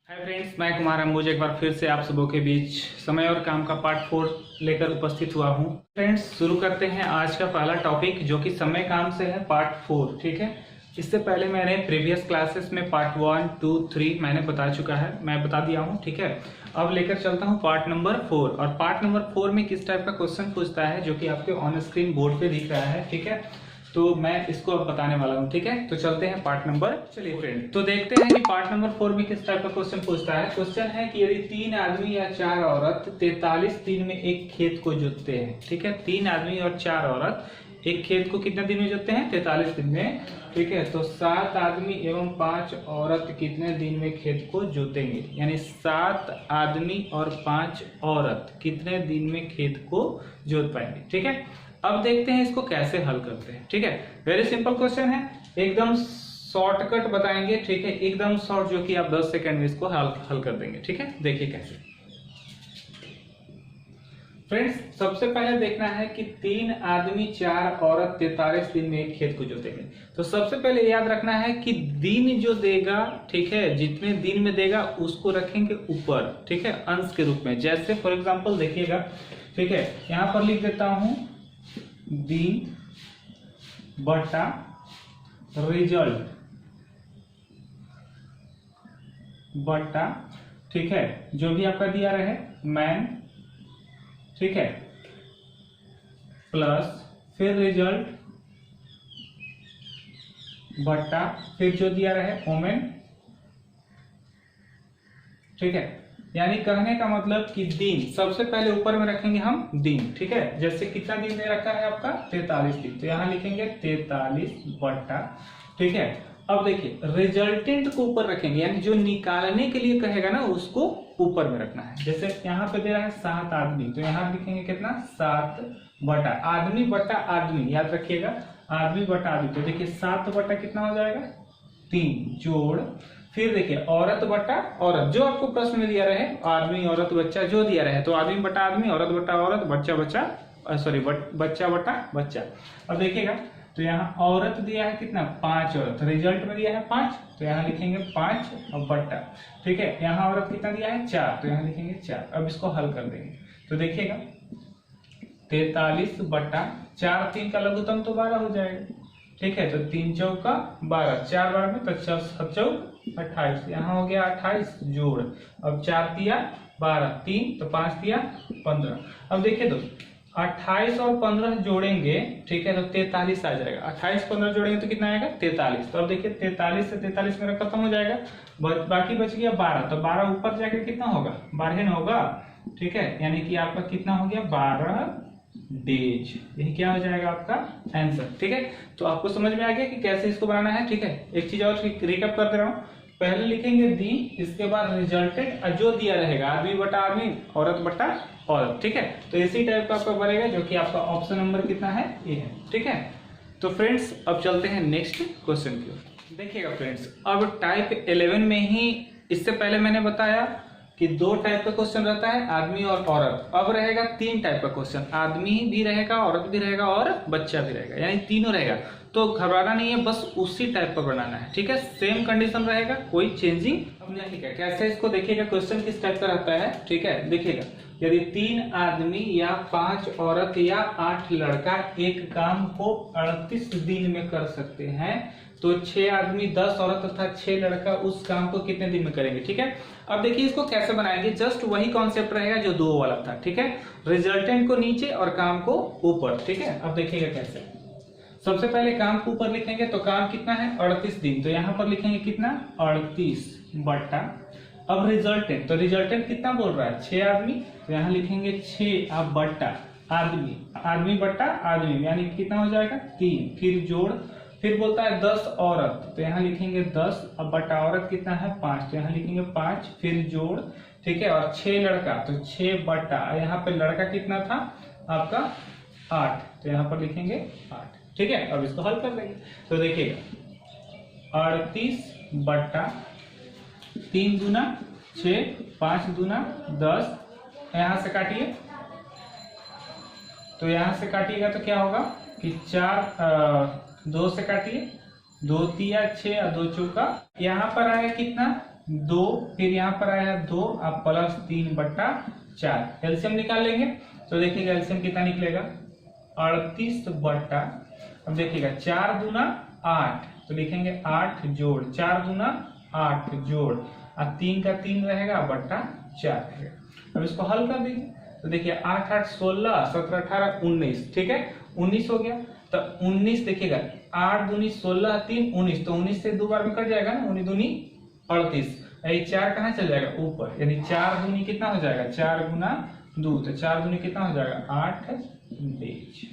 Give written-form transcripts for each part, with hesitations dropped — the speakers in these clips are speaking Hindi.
हाय फ्रेंड्स, मैं कुमार अंबुज एक बार फिर से आप सबों के बीच समय और काम का पार्ट 4 लेकर उपस्थित हुआ हूं। फ्रेंड्स, शुरू करते हैं आज का पहला टॉपिक जो कि समय काम से है, पार्ट 4। ठीक है, इससे पहले मैंने प्रीवियस क्लासेस में पार्ट 1, 2, 3 मैंने बता चुका है, मैं बता दिया हूं। ठीक है, अब लेकर चलता हूं पार्ट नंबर 4। और पार्ट नंबर 4 में किस टाइप का क्वेश्चन पूछता है जो कि आपके ऑन स्क्रीन बोर्ड पे दिख रहा है। ठीक है, तो मैं इसको अब बताने वाला हूँ। ठीक है, तो चलते हैं पार्ट नंबर। चलिए फ्रेंड, तो देखते हैं कि पार्ट नंबर 4 में किस टाइप का क्वेश्चन पूछता है। क्वेश्चन है कि यदि 3 आदमी या 4 औरत 43 दिन में एक खेत को जोतते हैं। ठीक है, 3 आदमी और 4 औरत एक खेत को कितने दिन में जोतते हैं? 43 दिन में। ठीक है, तो 7 आदमी एवं 5 औरत कितने दिन में खेत को जोतेंगे? यानी 7 आदमी और 5 औरत कितने दिन में खेत को जोत पाएंगे? ठीक है, अब देखते हैं इसको कैसे हल करते हैं। ठीक है, वेरी सिंपल क्वेश्चन है, एकदम शॉर्टकट बताएंगे। ठीक है, एकदम शॉर्ट, जो कि आप 10 सेकंड में इसको हल कर देंगे। ठीक है, देखिए कैसे। फ्रेंड्स, सबसे पहले देखना है कि 3 आदमी 4 औरत 43 दिन में एक खेत को जोतेंगे। तो सबसे पहले याद रखना है कि दिन जो देगा, ठीक है, जितने दिन में देगा उसको रखेंगे ऊपर। ठीक है, अंश के रूप में। जैसे फॉर एग्जांपल देखिएगा, ठीक है, यहां पर लिख देता हूं दिन बटा रिजल्ट बटा, ठीक है, जो भी आपका दिया रहे मैन, ठीक है, प्लस फिर रिजल्ट बटा फिर जो दिया रहे वोमेन। ठीक है, यानी कहने का मतलब कि दिन सबसे पहले ऊपर में रखेंगे हम दिन। ठीक है, जैसे कितना दिन दे रखा है आपका? 43 दिन, तो यहां लिखेंगे 43 बटा। ठीक है, अब देखिए रिजल्टेंट को ऊपर रखेंगे, यानी जो निकालने के लिए कहेगा ना उसको ऊपर में रखना है। जैसे यहाँ पे दे रहा है 7 आदमी, तो यहाँ लिखेंगे कितना? 7 बटा आदमी बटा आदमी, याद रखिएगा, आदमी बटा आदमी। तो देखिए 7 बटा कितना हो जाएगा? 3 जोड़, फिर देखिए औरत बटा औरत, जो आपको प्रश्न में दिया रहे, आदमी औरत बच्चा जो दिया रहे, तो आदमी बटा आदमी, औरत बटा औरत, बच्चा बच्चा, सॉरी बच्चा बटा बच्चा। अब देखिएगा, तो यहाँ औरत दिया है कितना? 5 औरत, रिजल्ट में दिया है 5, तो यहाँ लिखेंगे 5 और बट्टा। ठीक है, यहाँ औरत कितना दिया है? 4, तो यहाँ लिखेंगे 4। अब इसको हल कर देंगे, तो देखिएगा 43 बट्टा 4, 3 का लघुत्तम तो 12 हो जाएगा। ठीक है, तो 3 चौका 12, 4 बार में, तो 7 चौक 28, यहाँ हो गया 28 जोड़, अब 4 दिया 12, 3 तो 5 दिया 15। अब देखिए दोस्त, 28 और 15 जोड़ेंगे, ठीक है, तो 43 आ जाएगा। 28 15 जोड़ेंगे तो कितना आएगा? 43। तो अब देखिए 43 से 43 मेरा खत्म हो जाएगा, बाकी बच गया 12, तो 12 ऊपर जाके कितना होगा? 12 न होगा। ठीक है, यानी कि आपका कितना हो गया? 12 डेज। यही क्या हो जाएगा आपका आंसर। ठीक है, तो आपको समझ में आ गया कि कैसे इसको बनाना है। ठीक है, एक चीज और रिकैप कर दे रहा हूँ, पहले लिखेंगे दिन, इसके बाद रिजल्टेंट, जो दिया रहेगा आदमी बटा आदमी, औरत बटा औरत। ठीक है, तो इसी टाइप का आपका बनेगा, जो कि आपका ऑप्शन नंबर कितना है? ए है। ठीक है, तो फ्रेंड्स अब चलते हैं नेक्स्ट क्वेश्चन की ओर। देखिएगा फ्रेंड्स, अब टाइप 11 में ही, इससे पहले मैंने बताया कि 2 टाइप का क्वेश्चन रहता है, आदमी और औरत। अब रहेगा 3 टाइप का क्वेश्चन, आदमी भी रहेगा, औरत भी रहेगा और बच्चा भी रहेगा, यानी तीनों रहेगा। तो घबराना नहीं है, बस उसी टाइप का बनाना है। ठीक है, सेम कंडीशन रहेगा, कोई चेंजिंग नहीं। ठीक है, कैसे इसको देखिएगा, क्वेश्चन किस टाइप का रहता है। ठीक है, देखिएगा, यदि 3 आदमी या 5 औरत या 8 लड़का एक काम को 38 दिन में कर सकते हैं, तो 6 आदमी 10 औरत तथा 6 लड़का उस काम को कितने दिन में करेंगे? ठीक है, अब देखिए इसको कैसे बनाएंगे, जस्ट वही कॉन्सेप्ट रहेगा जो 2 वाला था। ठीक है, रिजल्टेंट को नीचे और काम को ऊपर। ठीक है, अब देखिएगा कैसे। सबसे पहले काम को ऊपर लिखेंगे, तो काम कितना है? 38 दिन, तो यहाँ पर लिखेंगे कितना? 38 बट्टा, अब रिजल्टेंट, तो रिजल्टेंट कितना बोल रहा है? 6 आदमी, तो यहाँ लिखेंगे 6 अब बट्टा आदमी, आदमी बट्टा आदमी, यानी कितना हो जाएगा? 3, फिर जोड़, फिर बोलता है 10 औरत, तो यहाँ लिखेंगे 10, अब बटा औरत कितना है? 5, तो यहाँ लिखेंगे 5, फिर जोड़, ठीक है, और 6 लड़का, तो 6 बटा, यहाँ पे लड़का कितना था आपका? 8, तो यहाँ पर लिखेंगे 8। ठीक है, अब इसको हल कर देंगे, तो देखिएगा 38 बट्टा 3 दूना 6, 5 दूना 10, यहाँ से काटिए, तो यहाँ से काटिएगा तो क्या होगा कि 2 से काटिए, 2 तिया 6 और 2 चौका, यहाँ पर आया कितना? 2, फिर यहाँ पर आया 2, अब प्लस 3/4 एलसीएम निकाल लेंगे। तो देखिएगा एलसीएम कितना निकलेगा 38 अब देखिएगा 4 दूना 8, तो लिखेंगे 8 जोड़ 4 दूना 8 जोड़, अब 3 का 3 रहेगा बट्टा 4 रहेगा। अब इसको हल कर दीजिए, तो देखिए 8 8 16 17 18 19, ठीक है 19 हो गया। तो 19 देखिएगा 8 दूनी 16 3 19, तो 19 से 2 बार में कट जाएगा ना, 19 दूनी 38, यही 4 कहाँ चल जाएगा ऊपर, यानी 4 दूनी कितना हो जाएगा 4 गुना 2, तो 4 दूनी कितना हो जाएगा 8 20,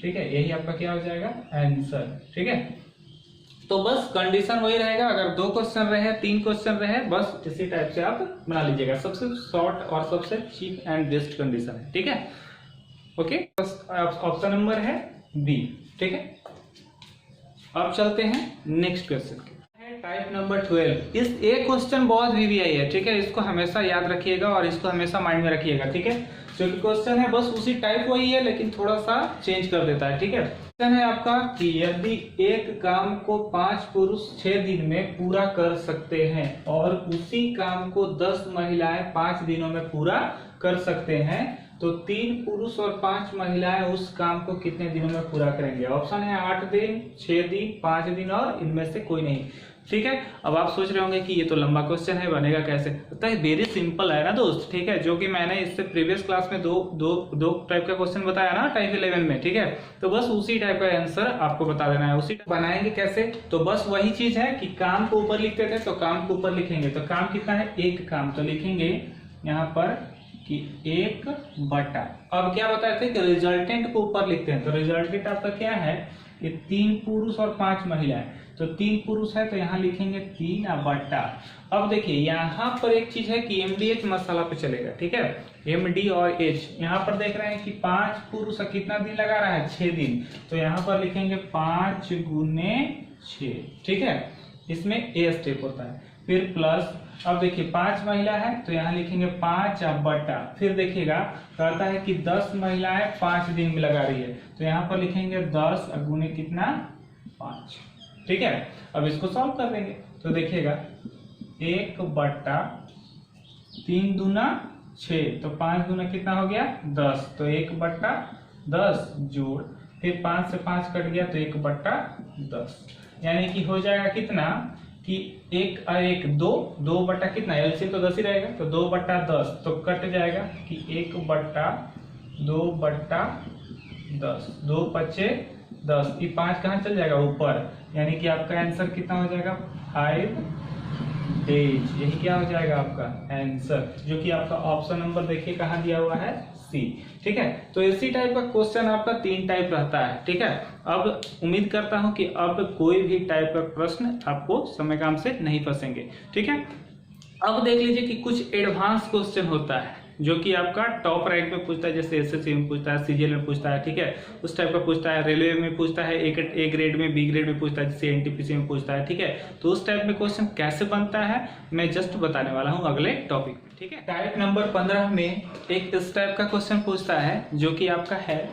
ठीक है यही आपका क्या हो जाएगा आंसर, ठीक है। तो बस कंडीशन वही रहेगा, अगर 2 क्वेश्चन रहे 3 क्वेश्चन रहे, बस इसी टाइप से आप बना लीजिएगा, सबसे शॉर्ट और सबसे चीप एंड बेस्ट कंडीशन है, ठीक है ओके। ऑप्शन नंबर है बी, ठीक है। अब चलते हैं नेक्स्ट क्वेश्चन के, टाइप नंबर 12। इस एक क्वेश्चन बहुत वीवीआई है, ठीक है, इसको हमेशा याद रखिएगा और इसको हमेशा माइंड में रखिएगा, ठीक है। क्योंकि क्वेश्चन है बस उसी टाइप वही है लेकिन थोड़ा सा चेंज कर देता है, ठीक है। क्वेश्चन है आपका कि यदि एक काम को 5 पुरुष 6 दिन में पूरा कर सकते हैं और उसी काम को 10 महिलाएं 5 दिनों में पूरा कर सकते हैं, तो 3 पुरुष और 5 महिलाएं उस काम को कितने दिनों में पूरा करेंगे। ऑप्शन है 8 दिन, 6 दिन, 5 दिन और इनमें से कोई नहीं, ठीक है। अब आप सोच रहे होंगे कि ये तो लंबा क्वेश्चन है, बनेगा कैसे, तो वेरी सिंपल है ना दोस्त, ठीक है। जो कि मैंने इससे प्रीवियस क्लास में दो टाइप का क्वेश्चन बताया ना टाइप 11 में, ठीक है। तो बस उसी टाइप का आंसर आपको बता देना है। उसी बनाएंगे कैसे, तो बस वही चीज है कि काम को ऊपर लिखते थे तो काम को ऊपर लिखेंगे, तो काम कितना है एक काम, तो लिखेंगे यहाँ पर कि 1/। अब क्या बताए थे कि रिजल्टेंट को ऊपर लिखते हैं, तो रिजल्टेंट आपका क्या है कि 3 पुरुष और 5 महिलाएं, तो 3 पुरुष है तो यहाँ लिखेंगे 3/। अब देखिए यहाँ पर एक चीज है कि MDH मसाला पे चलेगा, ठीक है, MD और H। यहाँ पर देख रहे हैं कि 5 पुरुष कितना दिन लगा रहा है 6 दिन, तो यहाँ पर लिखेंगे 5 गुने 6, ठीक है, इसमें A स्टेप होता है, फिर प्लस। अब देखिए 5 महिला है तो यहाँ लिखेंगे 5/। फिर देखिएगा कहता है कि 10 महिलाएं 5 दिन में लगा रही है, तो यहाँ पर लिखेंगे 10 गुने कितना 5, ठीक है। अब इसको सॉल्व कर देंगे, तो देखिएगा 1/3 दूना 6, तो 5 दूना कितना हो गया 10, तो 1/10 जोड़, फिर 5 से 5 कट गया तो 1/10, यानी कि हो जाएगा कितना कि 1 और 1 2 बट्टा कितना एलसीएम तो 10 ही रहेगा, तो 2/10, तो कट जाएगा कि 1/2/10, 2 पच्चे 10, ये 5 कहाँ चल जाएगा ऊपर, यानी कि आपका आंसर कितना हो जाएगा 5 डेज, यही क्या हो जाएगा आपका आंसर, जो कि आपका ऑप्शन नंबर देखिए कहाँ दिया हुआ है सी, ठीक है। तो इसी टाइप का क्वेश्चन आपका 3 टाइप रहता है, ठीक है। अब उम्मीद करता हूं कि अब कोई भी टाइप का प्रश्न आपको समय काम से नहीं फंसेंगे, ठीक है। अब देख लीजिए कि कुछ एडवांस क्वेश्चन होता है जो कि आपका टॉप रैंक में पूछता है, जैसे एसएससी में पूछता है, सीजीएल में पूछता है, ठीक है, उस टाइप का पूछता है, रेलवे में पूछता है, ए ग्रेड में, बी ग्रेड में पूछता है, जैसे एनटीपीसी में पूछता है, ठीक है। तो उस टाइप में क्वेश्चन कैसे बनता है मैं जस्ट बताने वाला हूं अगले टॉपिक में, ठीक है। टाइप नंबर 15 में एक इस टाइप का क्वेश्चन पूछता है जो कि आपका है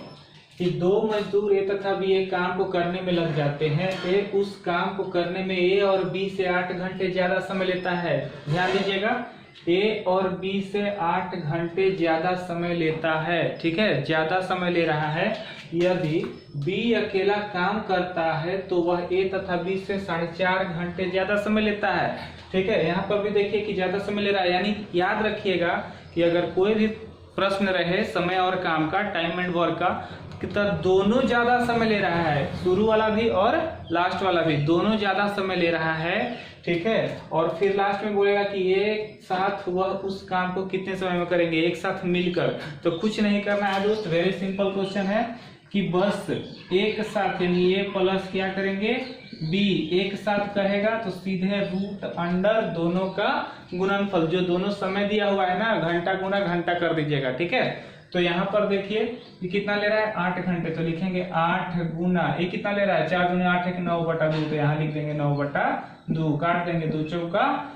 कि 2 मजदूर ए तथा बी एक काम को करने में लग जाते हैं, ए उस काम को करने में ए और बी से 8 घंटे ज्यादा समय लेता है। ध्यान दीजिएगा, ए और बी से 8 घंटे ज्यादा समय लेता है, ठीक है, ज्यादा समय ले रहा है। यदि बी अकेला काम करता है तो वह ए तथा बी से 4.5 घंटे ज्यादा समय लेता है, ठीक है। यहाँ पर भी देखिए कि ज्यादा समय ले रहा है, यानी याद रखिएगा कि अगर कोई भी प्रश्न रहे समय और काम का, टाइम एंड वर्क का, तो दोनों ज्यादा समय ले रहा है, शुरू वाला भी और लास्ट वाला भी दोनों ज्यादा समय ले रहा है, ठीक है। और फिर लास्ट में बोलेगा कि एक साथ वह उस काम को कितने समय में करेंगे, एक साथ मिलकर। तो कुछ नहीं करना है दोस्त, वेरी सिंपल क्वेश्चन है कि बस एक साथ, यानी ए प्लस क्या करेंगे बी, एक साथ कहेगा तो सीधे रूट अंडर दोनों का गुणनफल, जो दोनों समय दिया हुआ है ना, घंटा गुना घंटा कर दीजिएगा, ठीक है। तो यहाँ पर देखिए ये कितना ले रहा है 8 घंटे, तो लिखेंगे 8 गुना, ये कितना ले रहा है 4 गुना 8 है 9/2, तो यहाँ लिख देंगे 9/2, काट देंगे 2 चौका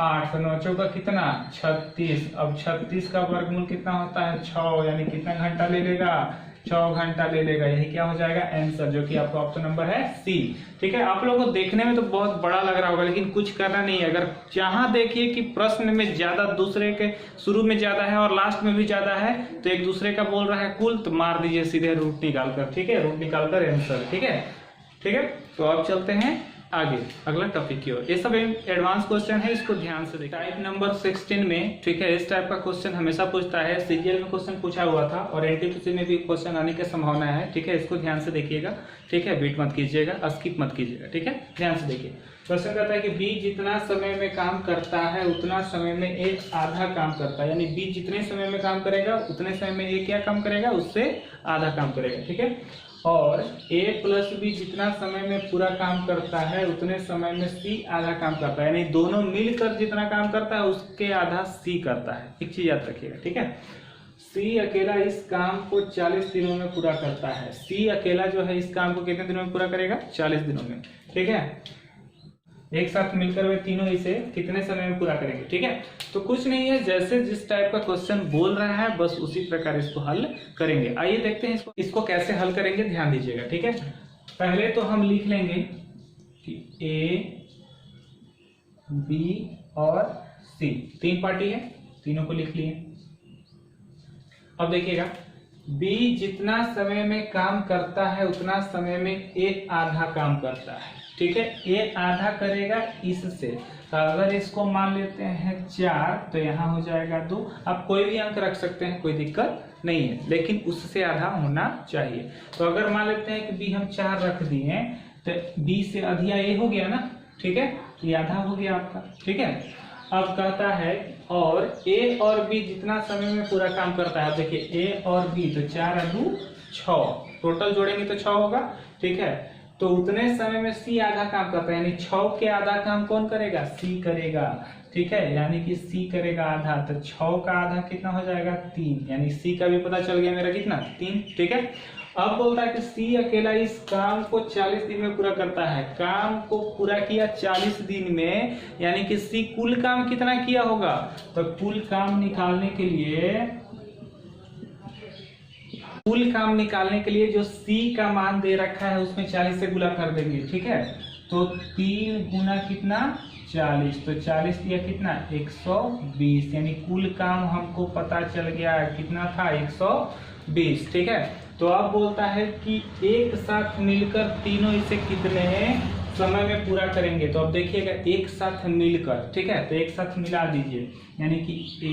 8, तो 9 चौका कितना 36। अब 36 का वर्गमूल कितना होता है 6, यानी कितना घंटा ले लेगा 6 घंटा ले लेगा। यही क्या हो जाएगा आंसर, जो कि आपका ऑप्शन नंबर है सी। ठीक है, आप लोगों को देखने में तो बहुत बड़ा लग रहा होगा, लेकिन कुछ करना नहीं है। अगर जहां देखिए कि प्रश्न में ज्यादा दूसरे के शुरू में ज्यादा है और लास्ट में भी ज्यादा है, तो एक दूसरे का बोल रहा है कुल, तो मार दीजिए सीधे रूट निकाल कर। ठीक है, रूट निकाल कर आंसर। ठीक है, ठीक है। तो अब चलते हैं आगे अगला टॉपिक की ओर। ये सब एडवांस क्वेश्चन है, इसको ध्यान से देखिए। टाइप नंबर 16 में, ठीक है, इस टाइप का क्वेश्चन हमेशा पूछता है। सीजीएल में क्वेश्चन पूछा हुआ था और एनटीपीसी में भी क्वेश्चन आने की संभावना है। ठीक है, इसको ध्यान से देखिएगा। ठीक है, बीट मत कीजिएगा, स्किप मत कीजिएगा। ठीक है, ध्यान से देखिए। क्वेश्चन कहता है कि बी जितना समय में काम करता है उतना समय में ए आधा काम करता है, यानी बी जितने समय में काम करेगा उतने समय में ए क्या काम करेगा, उससे आधा काम करेगा। ठीक है, और a प्लस बी जितना समय में पूरा काम करता है उतने समय में c आधा काम करता है, यानी दोनों मिलकर जितना काम करता है उसके आधा c करता है। एक चीज याद रखिएगा। ठीक है, c अकेला इस काम को 40 दिनों में पूरा करता है। c अकेला जो है इस काम को कितने दिनों में पूरा करेगा, 40 दिनों में। ठीक है, एक साथ मिलकर वे तीनों इसे कितने समय में पूरा करेंगे। ठीक है, तो कुछ नहीं है, जैसे जिस टाइप का क्वेश्चन बोल रहा है बस उसी प्रकार इसको हल करेंगे। आइए देखते हैं इसको कैसे हल करेंगे, ध्यान दीजिएगा। ठीक है, पहले तो हम लिख लेंगे कि ए बी और सी तीन पार्टी है, तीनों को लिख लिए। अब देखिएगा, बी जितना समय में काम करता है उतना समय में ए आधा काम करता है। ठीक है, ए आधा करेगा इससे, तो अगर इसको मान लेते हैं 4 तो यहाँ हो जाएगा 2। आप कोई भी अंक रख सकते हैं, कोई दिक्कत नहीं है, लेकिन उससे आधा होना चाहिए। तो अगर मान लेते हैं कि बी हम 4 रख दिए तो बी से अधिया ए हो गया ना। ठीक है, ये आधा हो गया आपका। ठीक है, अब कहता है और ए और बी जितना समय में पूरा काम करता है। देखिए ए और बी, तो 4 और 2 6, टोटल जोड़ेंगे तो 6 होगा। ठीक है, तो उतने समय में सी आधा काम करता है, यानी 6 के आधा काम कौन करेगा, सी करेगा। ठीक है, यानी कि सी करेगा आधा, तो 6 का आधा कितना हो जाएगा 3, यानी सी का भी पता चल गया मेरा कितना 3। ठीक है, अब बोलता है कि सी अकेला इस काम को 40 दिन में पूरा करता है। काम को पूरा किया 40 दिन में, यानी कि सी कुल काम कितना किया होगा, तो कुल काम निकालने के लिए जो C का मान दे रखा है उसमें 40 से गुणा कर देंगे। ठीक है, तो 3 गुना कितना 40, तो 40 दिया कितना 120, यानी कुल काम हमको पता चल गया कितना था 120। ठीक है, तो अब बोलता है कि एक साथ मिलकर तीनों इसे कितने समय में पूरा करेंगे। तो अब देखिएगा एक साथ मिलकर, ठीक है, तो एक साथ मिला दीजिए, यानी कि A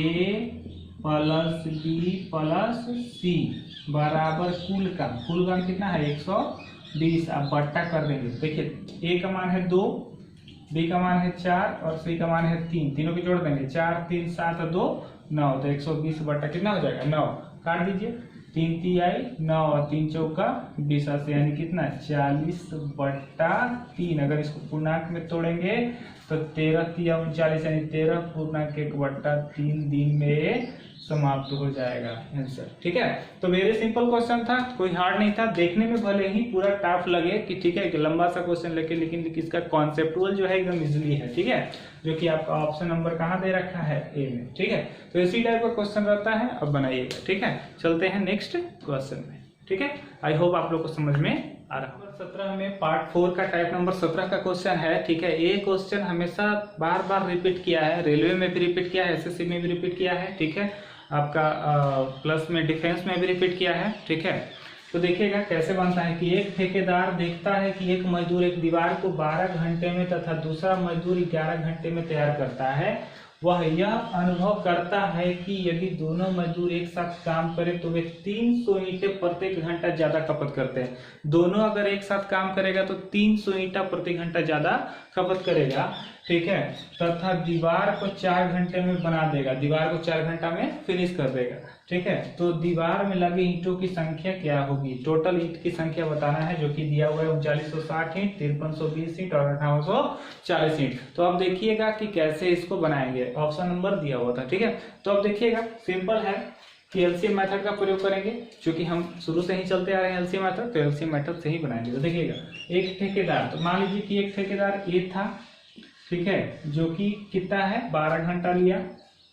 प्लस बी प्लस सी बराबर कुल काम कितना है 120। आप बट्टा कर देंगे। देखिए ए का मान है 2, बी का मान है 4 और सी का मान है 3, तीनों को जोड़ देंगे 4 3 7 2 9, तो 120 बट्टा कितना हो जाएगा 9। काट दीजिए, 3 3 आई 9 और 3 चौका 20, यानी कितना 40/3। अगर इसको पूर्णांक में तोड़ेंगे तो 13 3 39, यानी 13/1/3 दिन में समाप्त हो जाएगा आंसर। ठीक है, तो वेरी सिंपल क्वेश्चन था, कोई हार्ड नहीं था। देखने में भले ही पूरा टफ लगे कि ठीक है लंबा सा क्वेश्चन लेके, लेकिन इसका कॉन्सेप्टुअल जो है एकदम इजीली है। ठीक है, जो कि आपका ऑप्शन नंबर कहाँ दे रखा है ए में। ठीक है, तो इसी टाइप का क्वेश्चन रहता है, अब बनाइएगा। ठीक है, चलते हैं नेक्स्ट क्वेश्चन में। ठीक है, आई होप आप लोग को समझ में आ रहा है। 17 में पार्ट 4 का टाइप नंबर 17 का क्वेश्चन है। ठीक है, ये क्वेश्चन हमेशा बार बार रिपीट किया है, रेलवे में भी रिपीट किया है, एसएससी में भी रिपीट किया है। ठीक है, आपका प्लस में डिफेंस में भी रिपीट किया है। ठीक है, तो देखिएगा कैसे बनता है कि एक ठेकेदार देखता है कि एक मजदूर एक दीवार को 12 घंटे में तथा दूसरा मजदूर 11 घंटे में तैयार करता है। वह यह अनुभव करता है कि यदि दोनों मजदूर एक साथ काम करें तो वे 300 ईंटें प्रत्येक घंटा ज्यादा खपत करते हैं। दोनों अगर एक साथ काम करेगा तो 300 ईंटा प्रति घंटा ज्यादा खपत करेगा। ठीक है, तथा दीवार को 4 घंटे में बना देगा, दीवार को 4 घंटा में फिनिश कर देगा। ठीक है, तो दीवार में लगे ईंटों की संख्या क्या होगी, टोटल ईंट की संख्या बताना है, जो कि दिया हुआ है 3960 ईंट, 5320 ईंट और 5840 ईंट। तो अब देखिएगा कि कैसे इसको बनाएंगे, ऑप्शन नंबर दिया हुआ था। ठीक है, तो अब देखिएगा सिंपल है कि एलसीएम मेथड का प्रयोग करेंगे, क्योंकि हम शुरू से ही चलते आ रहे हैं एलसीएम मेथड, तो एलसीएम मेथड से ही बनाएंगे। तो देखिएगा एक ठेकेदार, तो मान लीजिए कि एक ठेकेदार ए था, ठीक है, जो कि कितना है 12 घंटा लिया,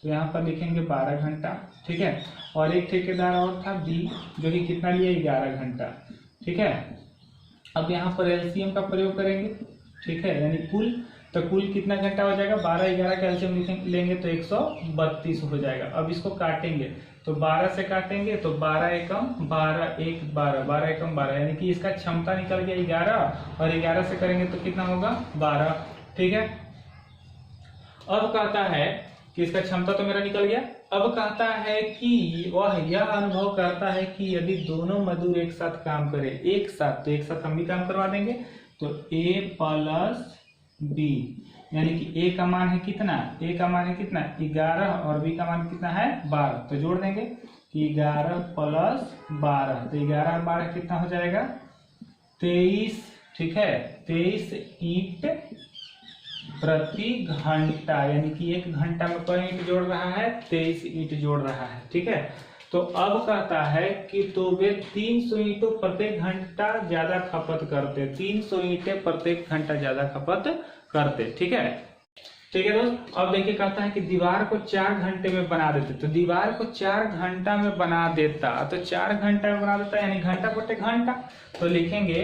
तो यहाँ पर लिखेंगे 12 घंटा, ठीक है। और एक ठेकेदार और था बी, जो कि कितना लिया 11 घंटा, ठीक है। अब यहाँ पर एलसीएम का प्रयोग करेंगे, ठीक है, यानी कुल, तो कुल कितना घंटा हो जाएगा, 12 11 का एलसीएम लेंगे तो 132 हो जाएगा। अब इसको काटेंगे तो 12 से काटेंगे तो 12 एकम 12 1 12 12 एकम 12, यानी कि इसका क्षमता निकल गया 11 और 11 से करेंगे तो कितना होगा 12, ठीक है। अब कहता है कि इसका क्षमता तो मेरा निकल गया। अब कहता है कि वह यह अनुभव करता है कि यदि दोनों मजदूर एक साथ काम करें, एक साथ, तो एक साथ हम भी काम करवा देंगे, तो A प्लस बी, यानी कि A का मान है कितना, A का मान है कितना 11 और B का मान कितना है 12, तो जोड़ देंगे कि 11 प्लस 12, तो 11 और 12 कितना हो जाएगा 23, ठीक है, 23 ईंट प्रति घंटा, यानी कि एक घंटा में कोई ईंट जोड़ रहा है 23 ईंट जोड़ रहा है, ठीक है। तो अब कहता है कि तो वे 300 ईंटों प्रत्येक घंटा ज्यादा खपत करते, 300 ईंटें प्रत्येक घंटा ज्यादा खपत करते, ठीक है, ठीक है दोस्त। अब देखिए कहता है कि दीवार को 4 घंटे में बना देते, तो दीवार को 4 घंटा में बना देता, तो 4 घंटा में बना देता यानी घंटा बटे घंटा, तो लिखेंगे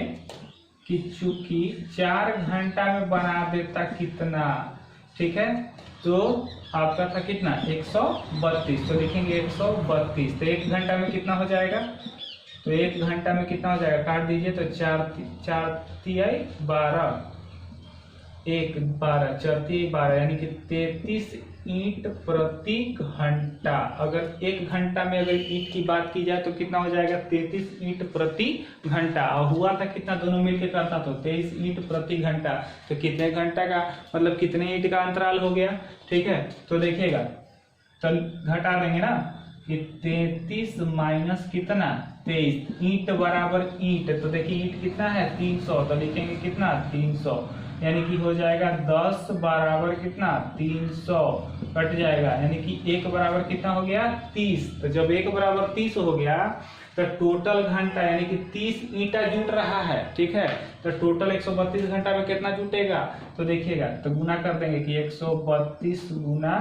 कि चूंकि 4 घंटा में बना देता कितना, ठीक है, तो आपका था कितना 132, तो लिखेंगे 132, तो 1 घंटा में कितना हो जाएगा, तो 1 घंटा में कितना हो जाएगा, काट दीजिए तो 4 तिहाई 12, 1 12 4 तिहाई 12, यानी कि 33 ईंट प्रति घंटा। अगर 1 घंटा में अगर ईंट की बात की जाए तो कितना हो जाएगा 33 ईंट प्रति घंटा, और हुआ था कितना, दोनों मिलकर करता तो 23 ईंट प्रति घंटा, तो कितने घंटा का मतलब कितने ईंट का अंतराल हो गया, ठीक है। तो देखिएगा तो घटा देंगे ना कि 33 माइनस कितना 23, ईंट बराबर ईंट, तो देखिए ईंट कितना है 300, तो लिखेंगे कितना 300, यानी कि हो जाएगा 10 बराबर कितना 300, कट जाएगा, यानी कि 1 बराबर कितना हो गया 30, तो जब 1 बराबर 30 हो गया तो टोटल घंटा यानी कि 30 ईंटा जुट रहा है, ठीक है, तो टोटल 132 घंटा में कितना जुटेगा, तो देखिएगा तो गुना कर देंगे कि 132 गुना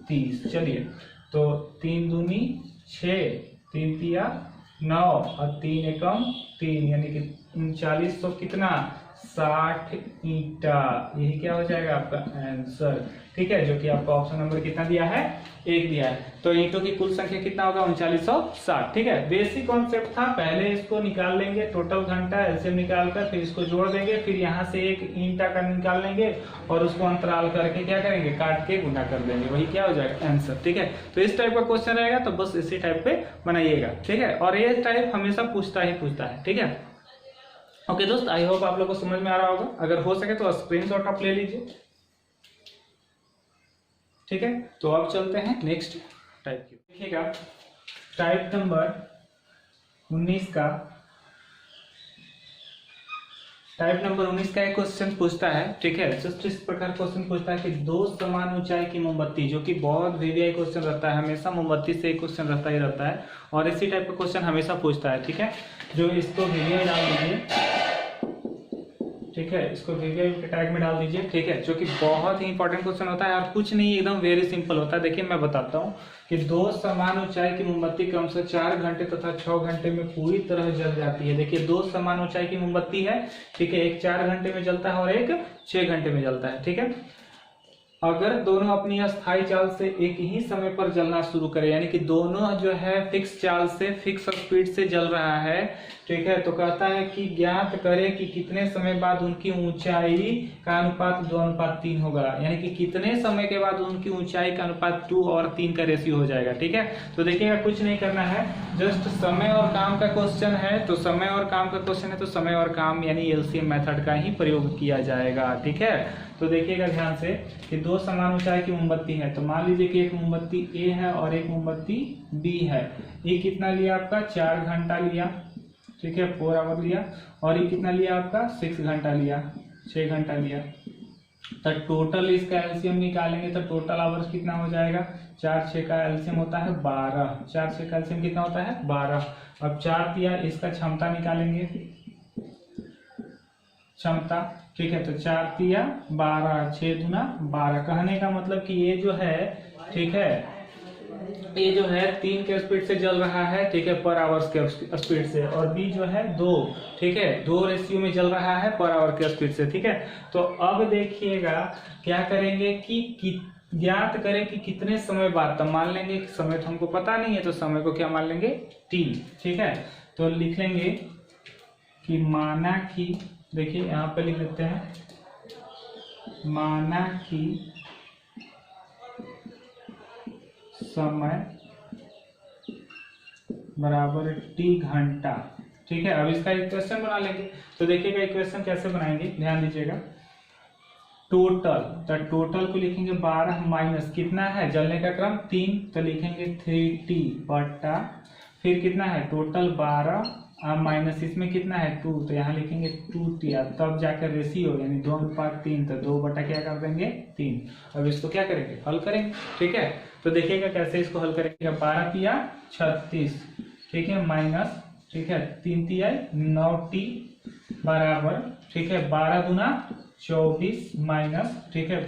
30, चलिए तो 3 दूनी 6, 3 तिया 9 और 3 एकम 3, यानी कि 3900 कितना 60 ईंटा, यही क्या हो जाएगा आपका आंसर, ठीक है, जो कि आपका ऑप्शन नंबर कितना दिया है 1 दिया है। तो ईंटों की कुल संख्या कितना होगा 3960, ठीक है। बेसिक कॉन्सेप्ट था, पहले इसको निकाल लेंगे टोटल घंटा, एलसीएम निकाल कर फिर इसको जोड़ देंगे, फिर यहाँ से एक ईंटा का निकाल लेंगे और उसको अंतराल करके क्या करेंगे काट के गुना कर देंगे, वही क्या हो जाएगा आंसर, ठीक है। तो इस टाइप का क्वेश्चन रहेगा, तो बस इसी टाइप पे बनाइएगा, ठीक है, और ये टाइप हमेशा पूछता है, ठीक है। ओके दोस्त, आई होप आप लोग को समझ में आ रहा होगा, अगर हो सके तो स्क्रीनशॉट आप ले लीजिए, ठीक है। तो अब चलते हैं नेक्स्ट टाइप की, देखिएगा टाइप नंबर 19 का, टाइप नंबर 19 का एक क्वेश्चन पूछता है, ठीक है, जस्ट इस प्रकार क्वेश्चन पूछता है कि 2 समान ऊंचाई की मोमबत्ती, जो कि बहुत वीवीआई क्वेश्चन रहता है, हमेशा मोमबत्ती से एक क्वेश्चन रहता ही रहता है, और इसी टाइप का क्वेश्चन हमेशा पूछता है, ठीक है। जो इसको वीवीआई डाल दीजिए, ठीक है, इसको वीवीआई के टैग में डाल दीजिए, ठीक है, जो कि बहुत ही इंपॉर्टेंट क्वेश्चन होता है और कुछ नहीं, एकदम वेरी सिंपल होता है। देखिए मैं बताता हूँ कि 2 समान ऊंचाई की मोमबत्ती क्रमशः 4 घंटे तथा 6 घंटे में पूरी तरह जल जाती है। देखिए 2 समान ऊंचाई की मोमबत्ती है, ठीक है, एक 4 घंटे में जलता है और एक 6 घंटे में जलता है, ठीक है। अगर दोनों अपनी अस्थायी चाल से एक ही समय पर जलना शुरू करें, यानी कि दोनों जो है फिक्स चाल से फिक्स स्पीड से जल रहा है, ठीक है, तो कहता है कि ज्ञात करें कि कितने समय बाद उनकी ऊंचाई का अनुपात 2:3 होगा, यानी कि कितने समय के बाद उनकी ऊंचाई का अनुपात 2 और 3 का रेशियो हो जाएगा, ठीक है। तो देखिएगा कुछ नहीं करना है, जस्ट समय और काम का क्वेश्चन है, तो समय और काम का क्वेश्चन है तो समय और काम यानी एलसीएम मेथड का ही प्रयोग किया जाएगा, ठीक है। तो देखिएगा ध्यान से कि 2 समान ऊंचाई की मोमबत्ती है, तो मान लीजिए कि एक मोमबत्ती ए है और एक मोमबत्ती बी है। ये कितना लिया आपका 4 घंटा लिया, ठीक है, 4 आवर लिया, और ये कितना लिया आपका 6 घंटा लिया, 6 घंटा लिया। तो टोटल इसका एलसीएम निकालेंगे तो टोटल आवर्स कितना हो जाएगा, 4 6 का एलसीएम होता है 12, 4 6 का एलसीएम कितना होता है 12। अब 4 दिया, इसका क्षमता निकालेंगे, क्षमता, ठीक है, तो 4 तिया 12, 6 दूना 12, कहने का मतलब कि ये जो है ठीक है, ये जो है 3 के स्पीड से जल रहा है, ठीक है, पर आवर्स के स्पीड से, और बी जो है 2, ठीक है, 2 रेशियो में जल रहा है पर आवर के स्पीड से, ठीक है। तो अब देखिएगा क्या करेंगे कि ज्ञात करें कि कितने समय बाद, तब मान लेंगे कि समय तो हमको पता नहीं है, तो समय को क्या मान लेंगे, t, ठीक है। तो लिख लेंगे कि माना कि, देखिए यहाँ पे लिख देते हैं, माना कि समय बराबर t घंटा, ठीक है। अब इसका इक्वेशन बना लेंगे। तो देखिएगा इक्वेशन कैसे बनाएंगे, ध्यान दीजिएगा। टोटल, तो टोटल को लिखेंगे 12 माइनस कितना है जलने का क्रम 3, तो लिखेंगे 3t बटा, फिर कितना है टोटल 12 माइनस इसमें कितना है 2, तो यहाँ लिखेंगे 2t, तब जाकर रेशियो यानी 2:3, तो 2 बटा क्या कर देंगे 3। अब इसको क्या करेंगे, हल करेंगे, ठीक है। तो देखिएगा कैसे इसको हल करेंगे, 12 तिया 36, ठीक है, माइनस, ठीक है, 3 तिया 9t बराबर, ठीक है, 12 दूना 24 माइनस, ठीक है,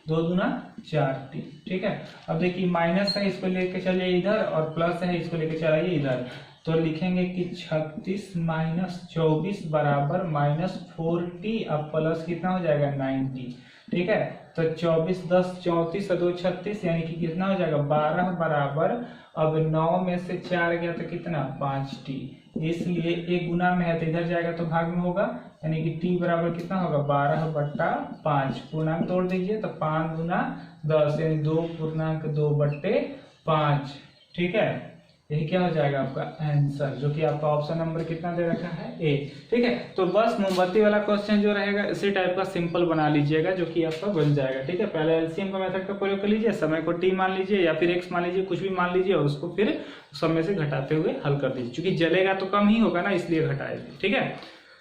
2 दूना 4t, ठीक है। अब देखिए माइनस है, इसको लेके चलिए इधर, और प्लस है, इसको लेके चलिए इधर, तो लिखेंगे कि 36 माइनस 24 बराबर माइनस 4t, अब प्लस कितना हो जाएगा 9t, ठीक है। तो 24 10 34 और 2 36, यानी कि कितना हो जाएगा 12 बराबर, अब 9 में से 4 गया तो कितना 5t, इसलिए एक गुना में है तो इधर जाएगा तो भाग में होगा, यानी कि t बराबर कितना होगा 12/5, पूर्णांक तोड़ दीजिए तो 5 गुना 10 यानी 2.2/5, ठीक है। यही क्या हो जाएगा आपका आंसर, जो कि आपका ऑप्शन नंबर कितना दे रखा है ए, ठीक है। तो बस मोमबत्ती वाला क्वेश्चन जो रहेगा इसी टाइप का सिंपल बना लीजिएगा, जो कि आपका बन जाएगा, ठीक है। पहले एलसीएम का मेथड का प्रयोग कर लीजिए, समय को टी मान लीजिए या फिर एक्स मान लीजिए, कुछ भी मान लीजिए, और उसको फिर समय से घटाते हुए हल कर दीजिए, क्योंकि जलेगा तो कम ही होगा ना, इसलिए घटाएंगे, ठीक है।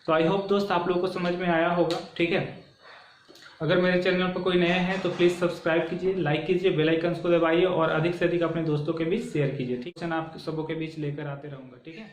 तो आई होप दोस्त आप लोगों को समझ में आया होगा, ठीक है। अगर मेरे चैनल पर कोई नया है तो प्लीज सब्सक्राइब कीजिए, लाइक कीजिए, बेल आइकन को दबाइए, और अधिक से अधिक अपने दोस्तों के बीच शेयर कीजिए, ठीक है। आप सबों के बीच लेकर आते रहूंगा, ठीक है।